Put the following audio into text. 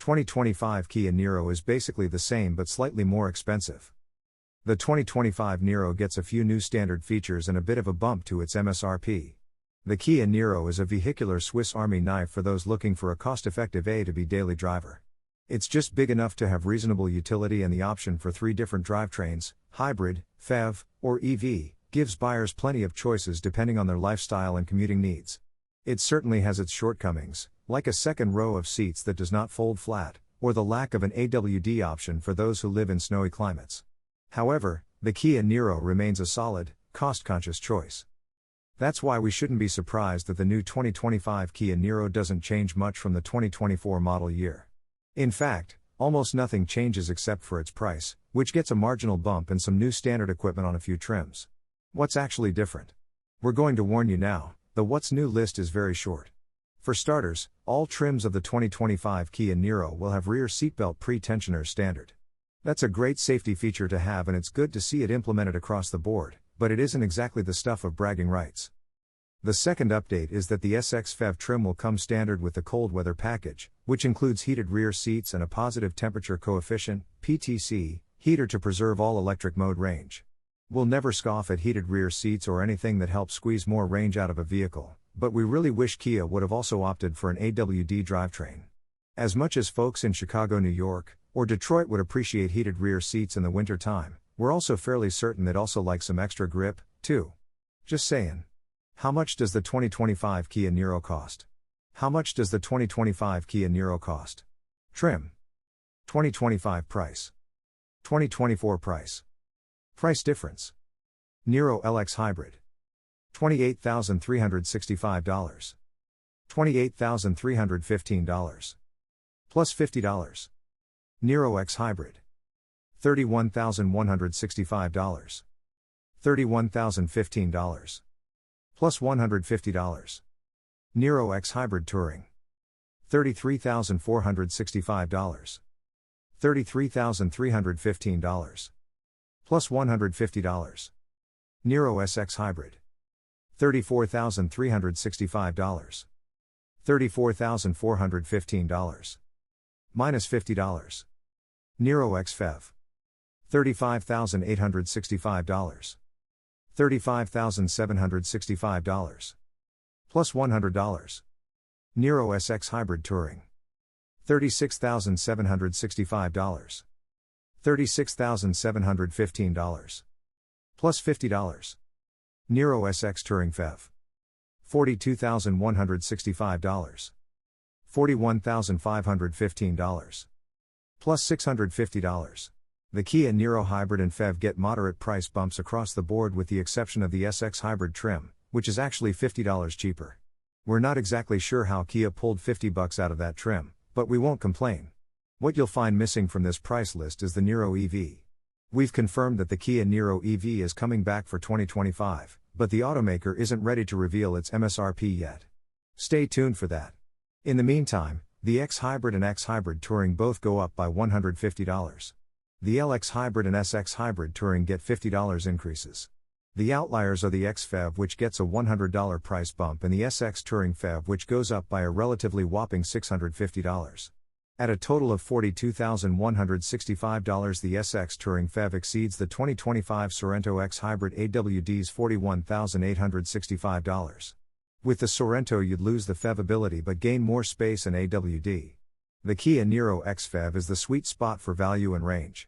2025 Kia Niro is basically the same but slightly more expensive. The 2025 Niro gets a few new standard features and a bit of a bump to its MSRP. The Kia Niro is a vehicular Swiss Army knife for those looking for a cost-effective A-to-B daily driver. It's just big enough to have reasonable utility, and the option for 3 different drivetrains, hybrid, PHEV, or EV, gives buyers plenty of choices depending on their lifestyle and commuting needs. It certainly has its shortcomings, like a second row of seats that does not fold flat, or the lack of an AWD option for those who live in snowy climates. However, the Kia Niro remains a solid, cost-conscious choice. That's why we shouldn't be surprised that the new 2025 Kia Niro doesn't change much from the 2024 model year. In fact, almost nothing changes except for its price, which gets a marginal bump and some new standard equipment on a few trims. What's actually different? We're going to warn you now, the what's new list is very short. For starters, all trims of the 2025 Kia Niro will have rear seatbelt pre-tensioners standard. That's a great safety feature to have, and it's good to see it implemented across the board, but it isn't exactly the stuff of bragging rights. The second update is that the SX PHEV trim will come standard with the cold weather package, which includes heated rear seats and a positive temperature coefficient, PTC, heater to preserve all electric mode range. We'll never scoff at heated rear seats or anything that helps squeeze more range out of a vehicle, but we really wish Kia would have also opted for an AWD drivetrain. As much as folks in Chicago, New York, or Detroit would appreciate heated rear seats in the winter time, we're also fairly certain they'd also like some extra grip, too. Just saying. How much does the 2025 Kia Niro cost? How much does the 2025 Kia Niro cost? Trim. 2025 price. 2024 price. Price difference. Niro LX Hybrid. $28,365. $28,315. Plus $50. Niro X Hybrid. $31,165. $31,015. Plus $150. Niro X Hybrid Touring. $33,465. $33,315. Plus $150. Niro SX Hybrid. $34,365. $34,415. Minus $50. Niro X PHEV. $35,865. $35,765. Plus $100. Niro SX Hybrid Touring. $36,765. $36,715. Plus $50. Niro SX Touring PHEV. $42,165. $41,515. Plus $650. The Kia Niro Hybrid and PHEV get moderate price bumps across the board, with the exception of the SX Hybrid trim, which is actually $50 cheaper. We're not exactly sure how Kia pulled $50 out of that trim, but we won't complain. What you'll find missing from this price list is the Niro EV. We've confirmed that the Kia Niro EV is coming back for 2025, but the automaker isn't ready to reveal its MSRP yet. Stay tuned for that. In the meantime, the X Hybrid and X Hybrid Touring both go up by $150. The LX Hybrid and SX Hybrid Touring get $50 increases. The outliers are the X PHEV, which gets a $100 price bump, and the SX Touring PHEV, which goes up by a relatively whopping $650. At a total of $42,165, the SX Touring PHEV exceeds the 2025 Sorento X Hybrid AWD's $41,865. With the Sorento you'd lose the PHEV ability but gain more space and AWD. The Kia Niro X PHEV is the sweet spot for value and range.